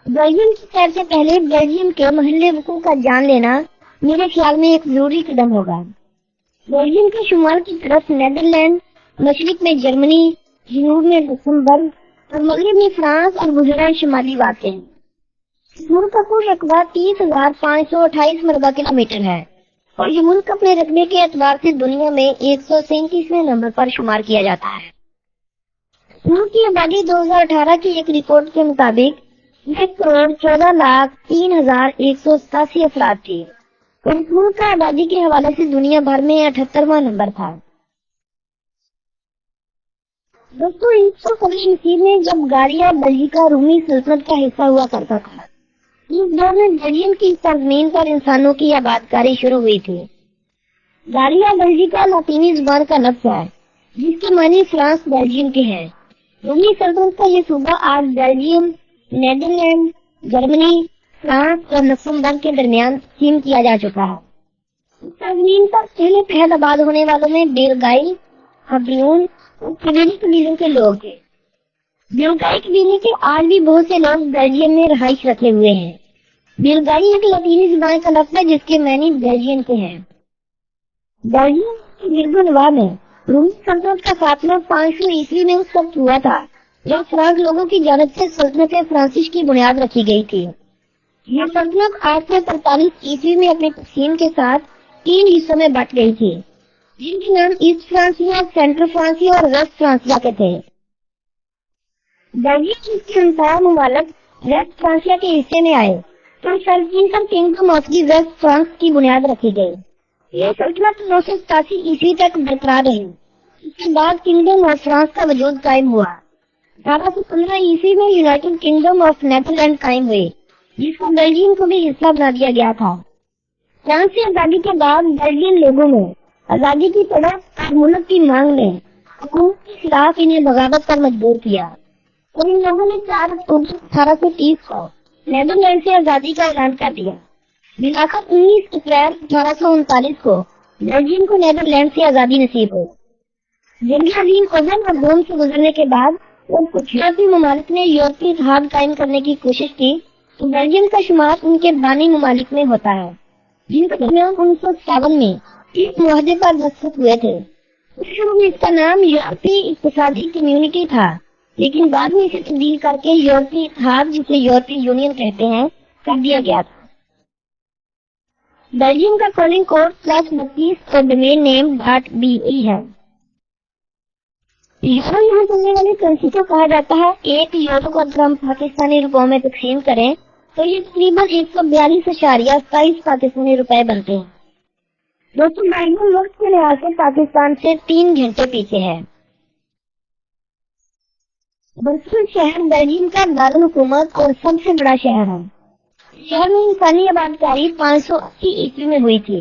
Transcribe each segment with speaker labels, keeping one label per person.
Speaker 1: Belgium کی سیر سے پہلے بیلجیم کے محلے وقوع کا جان لینا میرے خیال میں ایک ضروری قدم ہوگا۔ بیلجیم کے شمال کی طرف نیدرلینڈ، مشرق میں جرمنی، جنوب میں لکسمبرگ اور مغرب میں فرانس اور گجرات شمالی واقع ہیں۔ ملک کا کل رقبہ 30,528 مربع کلومیٹر ہے اور یہ ملک اپنے رقبے کے اعتبار سے دنیا میں 137ویں نمبر پر شمار کیا جاتا ہے۔ ملک کی آبادی 2018 کی ایک رپورٹ کے مطابق 1,14,03,187 افراد تھی اور اس ملک کا آبادی کے حوالے سے دنیا بھر میں 78واں نمبر تھا۔ دوستو، 1915 میں جب گالیہ بلجیکا رومی سلطنت کا حصہ ہوا کرتا تھا، اس دور میں بیلجیم کی سرزمین پر انسانوں کی آبادکاری شروع ہوئی تھی۔ گالیہ بلجیکا لاطینی زبان کا لفظ ہے جس کے معنی فرانس بیلجیم کے ہیں۔ رومی سلطنت کا یہ صوبہ آج بیلجیم، نیدرلینڈ، جرمنی، فرانس اور لکسمبرگ کے درمیان تقسیم کیا جا چکا ہے۔ اس سرزمین پر پہلے پہل آباد ہونے والوں میں بیلگائی، ہبیون اور کیویلی قبیلوں کے لوگ تھے۔ بیلگائی قبیلے کے آج بھی بہت سے لوگ بیلجیم میں رہائش رکھے ہوئے ہیں۔ بیلگائی ایک لاطینی زبان کا لفظ ہے جس کے معنی بیلجین کے ہیں۔ بیلجیم کی گرد و نواح میں رومی سلطنت کا خاتمہ 500 عیسوی میں اس وقت ہوا تھا جب فرانس لوگوں کی جانب سے سلطنت فرانسیس کی بنیاد رکھی گئی تھی۔ یہ سلطنت 843 عیسوی میں اپنی تقسیم کے ساتھ 3 حصوں میں بٹ گئی تھی جن کے نام ایسٹ فرانسیا، سینٹرل فرانسیا اور ویسٹ فرانسیا کے تھے۔ بیلجیم کے 49 ممالک ویسٹ فرانسیا کے حصے میں آئے تو سرزمین پر kingdom of the west France کی بنیاد رکھی گئی۔ یہ سلطنت 987 عیسوی تک برقرار رہی۔ اس کے بعد کنگڈم آف فرانس کا وجود قائم ہوا۔ 1815 عیسوی میں یونائٹڈ کنگڈم آف نیدرلینڈ قائم ہوئی جس کو بیلجیم کو بھی حصہ بنا دیا گیا تھا۔ فرانس سے آزادی کے بعد بیلجین لوگوں میں آزادی کی طرف اور ملک کی مانگ نے حکومت کے خلاف انہیں بغاوت پر مجبور کیا اور ان لوگوں نے 4 اکتوبر 1830 کو نیدرلینڈ سے آزادی کا اعلان کر دیا۔ بالآخر 19 اپریل 1839 کو بیلجیم کو نیدرلینڈ سے آزادی نصیب ہوئی۔ جنگ عظیم اوزن اور روم سے گزرنے کے بعد جب کچھ یورپی ممالک نے یورپی اتحاد قائم کرنے کی کوشش کی تو بیلجیم کا شمار ان کے بانی ممالک میں ہوتا ہے جن کے درمیان 1957 میں ایک معاہدے پر دستخط ہوئے تھے۔ شروع میں اس کا نام یورپی اقتصادی کمیونٹی تھا لیکن بعد میں اسے تبدیل کر کے یورپی اتحاد جسے یورپی یونین کہتے ہیں کر دیا گیا تھا۔ بیلجیم کا کالنگ کوڈ +32 اور ڈومین نیم .be ہے۔ یہاں چلنے والے کرنسی کو کہا جاتا ہے۔ 1 یورو کو اگر ہم پاکستانی روپوں میں تقسیم کریں تو یہ تقریباً 142.27 پاکستانی روپے بنتے ہیں۔ دوستوں، بیلجیم وقت کے لحاظ سے پاکستان سے 3 گھنٹے پیچھے ہے۔ برسلز شہر بیلجیم کا دارالحکومت اور سب سے بڑا شہر ہے۔ شہر میں انسانی آبادکاری 580 عیسوی میں ہوئی تھی۔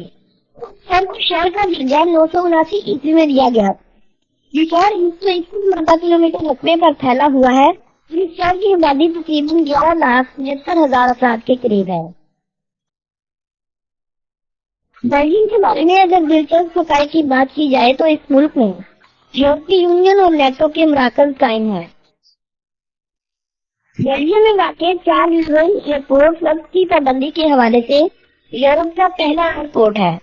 Speaker 1: شہر کا درجہ 979 عیسوی میں دیا گیا۔ یہ شہر 121 مربع کلومیٹر رقبے پر پھیلا ہوا ہے۔ اس شہر کی آبادی تقریباً 11,75,000 افراد کے قریب ہے۔ بیلجیم کے بارے میں اگر دلچسپ حقائق کی بات کی جائے تو اس ملک میں یورپی یونین اور نیٹو کے مراکز قائم ہیں۔ بیلجیم میں واقع 4 ایئرپورٹ وقت کی پابندی کے حوالے سے یورپ کا پہلا ایئرپورٹ ہے،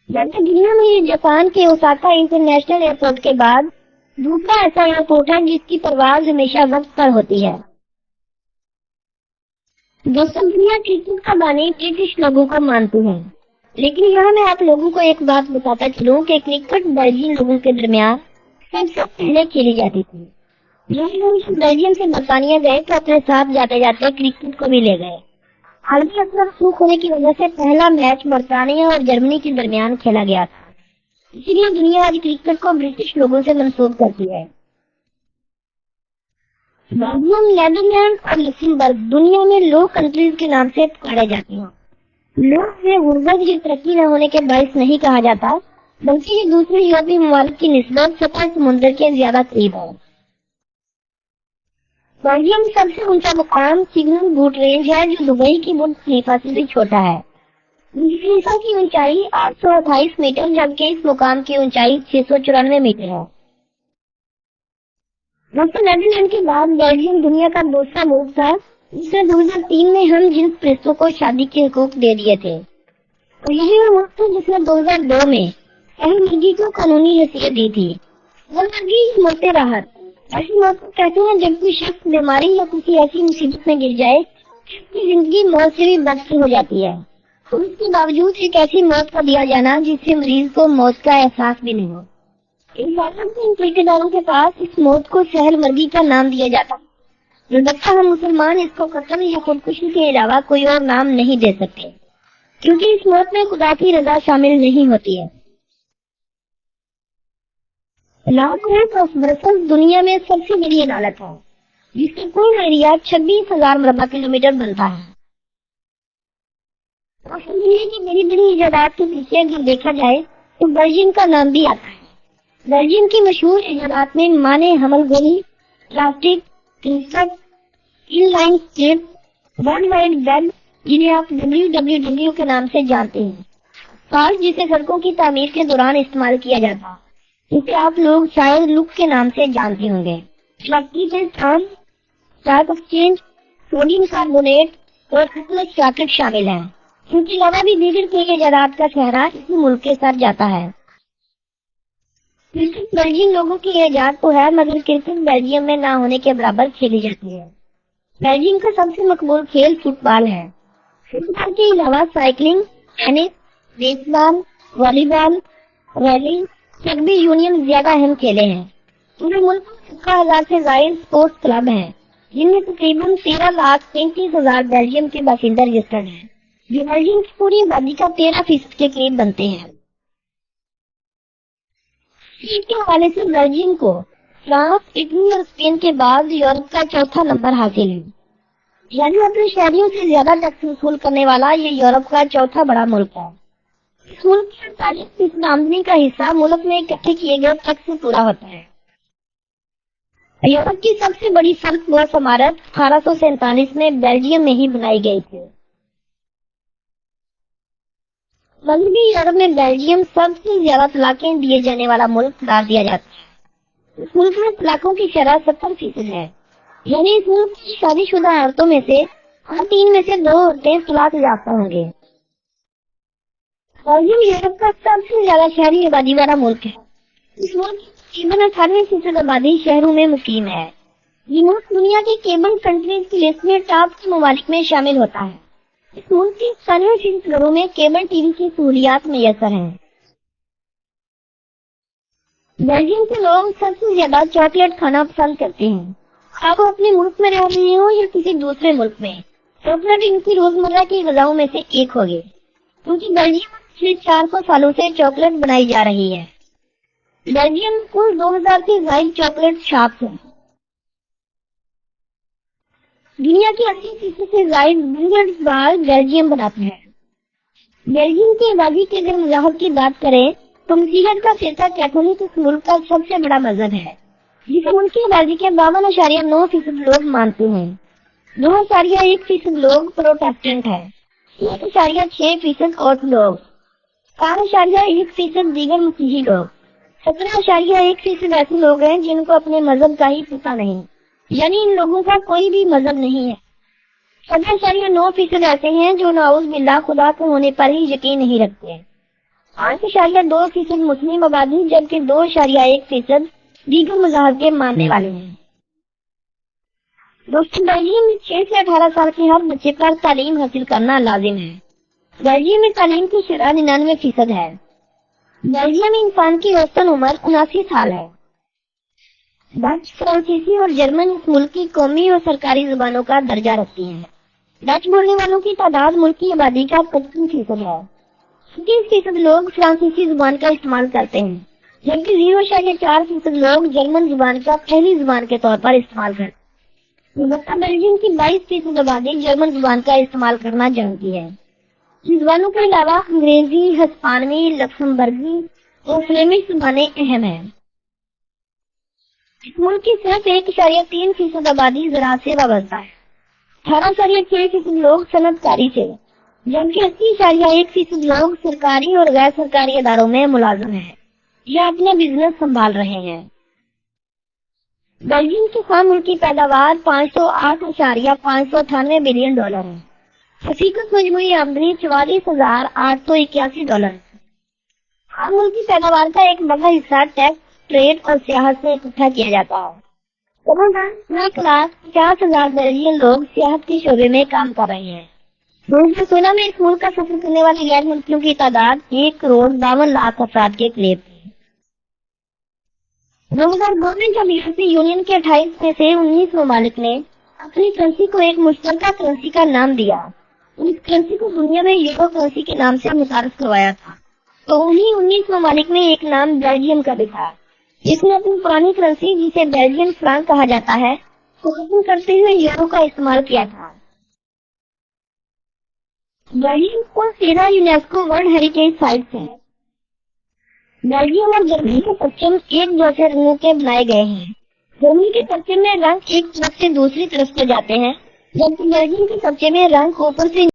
Speaker 1: جبکہ دنیا میں یہ جاپان کے اوساکا انٹرنیشنل ایئرپورٹ کے بعد دوسرا ایسا ایئرپورٹ ہے جس کی پرواز ہمیشہ وقت پر ہوتی ہے۔ دوستوں، دنیا کرکٹ کا بانی برٹش لوگوں کو مانتی ہے، لیکن یہاں میں آپ لوگوں کو ایک بات بتاتا چلوں کہ کرکٹ بیلجین لوگوں کے درمیان سب سے پہلے کھیلی جاتی تھی۔ یہ لوگ بیلجیم سے برطانیہ گئے تو اپنے ساتھ جاتے جاتے کرکٹ کو بھی لے گئے۔ حالانکہ اکثر سوکھ ہونے کی وجہ سے پہلا میچ برطانیہ اور جرمنی کے درمیان کھیلا گیا تھا، اسی لیے دنیا آج کرکٹ کو برٹش لوگوں سے منسوب کرتی ہے۔ بیلجیم، نیدرلینڈ اور لکسمبرگ دنیا میں لو کنٹریز کے نام سے پکارے جاتے ہیں۔ لوگ سے غربت یا ترقی نہ ہونے کے باعث نہیں کہا جاتا، بلکہ یہ دوسرے یورپی ممالک کی نسبت سطح سمندر کے زیادہ قریب ہے۔ بیلجیم سب سے اونچا مقام سگنل بوٹ رینج ہے جو دبئی کی برج خلیفہ سے بھی چھوٹا ہے۔ برج خلیفہ کی اونچائی 828 میٹر جبکہ اس مقام کی اونچائی 694 میٹر ہے۔ نیدرلینڈ کے بعد بیلجیم دنیا کا دوسرا ملک تھا جس نے 2003 میں ہم جنس پرستوں کو شادی کے حقوق دے دیے تھے، اور یہی وہ ملک تھا جس نے 2002 میں اہل مرغی کو قانونی حیثیت دی تھی۔ مرغی موت راحت ایسی موت کو کہتے ہیں جب کوئی شخص بیماری یا کسی ایسی مصیبت میں گر جائے کہ اس کی زندگی موت سے بھی بدتر ہو جاتی ہے، اور اس کے باوجود ایک ایسی موت کا دیا جانا جس سے مریض کو موت کا احساس بھی نہیں ہو۔ ان ٹھیکیداروں کے پاس اس موت کو سہل مرغی کا نام دیا جاتا، البتہ ہم مسلمان اس کو قتل یا خودکشی کے علاوہ کوئی اور نام نہیں دے سکتے، کیونکہ اس موت میں خدا کی رضا شامل نہیں ہوتی ہے۔ لاہور آف برسلز دنیا میں سب سے بڑی عدالت ہے، جس کا کل ایریا 26,000 مربع کلومیٹر بنتا ہے۔ دنیا کی بڑی بڑی ایجادات کے پیچھے اگر دیکھا جائے تو برجن کا نام بھی آتا ہے۔ برجن کی مشہور ایجادات میں مانے حمل گولی، plastic, crystal, online escape, world wide web جنہیں آپ WWW کے نام سے جانتے ہیں، سالٹ جسے سڑکوں کی تعمیر کے دوران استعمال کیا جاتا، جسے آپ لوگ شاید لک کے نام سے جانتے ہوں گے، اسٹارک ایکسچینج، سوڈیم کاربونیٹ اور چاکلیٹ شامل ہیں۔ ان کے علاوہ بھی دیگر کئی ایجادات کا صحرا اسی ملک کے ساتھ جاتا ہے۔ کرکٹ بیلجیم لوگوں کی ایجاد تو ہے، مگر کرکٹ بیلجیم میں نہ ہونے کے برابر کھیلی جاتی ہے۔ بیلجیم کا سب سے مقبول کھیل فٹ بال ہے۔ فٹ بال کے علاوہ سائیکلنگ، ٹینس، بیس بال، والی بال، ریلی، رگبی یونین زیادہ اہم کھیلے ہیں۔ پورے ملک میں 17,000 سے زائد اسپورٹس کلب ہیں، جن میں تقریباً 13,35,000 بیلجیم کے باشندے رجسٹرڈ ہیں، جو بیلجیم کی پوری آبادی کا 13% کے قریب بنتے ہیں۔ اس کے حوالے سے بیلجیم کو فرانس، اٹلی اور اسپین کے بعد یورپ کا چوتھا نمبر حاصل ہے، یعنی اپنے شہریوں سے زیادہ ٹیکس وصول کرنے والا یہ یورپ کا چوتھا بڑا ملک ہے۔ اس ملک کی 48% آمدنی کا حصہ ملک میں اکٹھے کیے گئے ٹیکس سے پورا ہوتا ہے۔ یورپ کی سب سے بڑی سڑک بس عمارت 1847 میں بیلجیم میں ہی بنائی گئی تھی۔ مغربی یورپ میں بیلجیم سب سے زیادہ طلاقیں دیے جانے والا ملک قرار دیا جاتا ہے۔ اس ملک میں طلاقوں کی شرح 70% ہے، یعنی اس ملک کی شادی شدہ عورتوں میں سے ہر 3 میں سے 2 عورتیں طلاق یافتہ ہوں گے۔ بیلجیم یورپ کا سب سے زیادہ شہری آبادی والا ملک ہے۔ اس ملک کی تقریباً 98% آبادی شہروں میں مقیم ہے۔ یہ ملک دنیا کی کیبل کنٹریز کی لسٹ میں ٹاپ کے ممالک میں شامل ہوتا ہے۔ اس ملک کے 97% گھروں میں کیبل ٹی وی کی سہولیات میسر ہیں۔ بیلجیم کے لوگ سب سے زیادہ چاکلیٹ کھانا پسند کرتے ہیں، آپ اپنے ملک میں رہ رہے ہوں یا کسی دوسرے ملک میں، چاکلیٹ ان کی روزمرہ کی غذاؤں میں سے ایک ہوگی، کیونکہ بیلجیم میں پچھلے 400 سالوں سے چاکلیٹ بنائی جا رہی ہے۔ بیلجیم میں کل 2000 سے زائد چاکلیٹ شاپس ہیں۔ دنیا کی 80% سے زائد بلیئرڈز بال بیلجیم بناتا ہے۔ بیلجیم کی آبادی کی اگر مزاحمت کی بات کریں تو مسیحیت کا فرقہ کیتھولک اس ملک کا سب سے بڑا مذہب ہے، جسے ملک کی آبادی کے 52.9% لوگ مانتے ہیں۔ 2.1% لوگ پروٹیسٹنٹ ہیں، 1.6% آرتھوڈوکس، 4.1% دیگر مسیحی لوگ، 17.1% ایسے لوگ ہیں جن کو اپنے مذہب کا ہی پتہ نہیں، یعنی ان لوگوں کا کوئی بھی مذہب نہیں ہے۔ 7.9% ایسے ہیں جو نعوذ باللہ خدا کے ہونے پر ہی یقین نہیں رکھتے۔ 8.2% مسلم آبادی، جبکہ 2.1% دیگر مذاہب کے ماننے والے ہیں۔ دوستو، بیلجیم میں 6 سے 18 سال کے ہر بچے پر تعلیم حاصل کرنا لازم ہے۔ بیلجیم میں تعلیم کی شرح 99% ہے۔ بیلجیم میں انسان کی اوسطاً عمر 79 سال ہے۔ ڈچ، فرانسیسی اور جرمن اس ملک کی قومی اور سرکاری زبانوں کا درجہ رکھتی ہیں۔ ڈچ بولنے والوں کی تعداد ملک کی آبادی کا 25% ہے۔ 30% لوگ فرانسیسی زبان کا استعمال کرتے ہیں، جبکہ 0.4% لوگ جرمن زبان کا پہلی زبان کے طور پر استعمال کرتے ہیں۔ بیلجیم کی 22% آبادی جرمن زبان کا استعمال کرنا جانتی ہے۔ ان زبانوں کے علاوہ انگریزی، ہسپانوی، لکسمبرگی اور فلیمش زبانیں اہم ہیں۔ اس ملک کی صرف 1.3% آبادی زراعت سے وابستہ ہے، 18.6% لوگ صنعت کاری سے، جبکہ 80.1% لوگ سرکاری اور غیر سرکاری اداروں میں ملازم ہیں یا اپنا بزنس سنبھال رہے ہیں۔ بیلجیم کی خام ملکی پیداوار 508.598 بلین ڈالر ہے۔ فیکس مجموعی آمدنی $44,881 ہے۔ خام ملکی پیداوار کا ایک بڑا حصہ ٹیکس، ٹریڈ اور سیاحت سے اکٹھا کیا جاتا ہے۔ 1,50,000 بیلجین لوگ سیاحت کے شعبے میں کام کر رہے ہیں۔ 2016 میں اس ملک کا سفر کرنے والے غیر ملکیوں کی تعداد 1,52,00,000 افراد کے قریب تھی۔ 2002 میں جب یورپی یونین کے 28 میں سے 19 ممالک نے اپنی کرنسی کو ایک مشترکہ کرنسی کا نام دیا، اس کرنسی کو دنیا میں یورو کرنسی کے نام سے متعارف کروایا تھا، تو انہی 19 ممالک میں ایک نام بیلجیم کا بھی تھا، جس نے اپنی پرانی کرنسی جسے بیلجین فرانک کہا جاتا ہے کو ختم کرتے ہوئے یورو کا استعمال کیا تھا۔ بیلجیم کو 13 یونیسکو ورلڈ ہیریٹیج سائٹس ہیں۔ بیلجیم اور جرمنی کے پرچم ایک جیسے رنگوں کے بنائے گئے ہیں۔ جرمنی کے پرچم میں رنگ ایک طرف سے دوسری طرف کو جاتے ہیں، جبکہ بیلجیم کے پرچم میں رنگ اوپر سے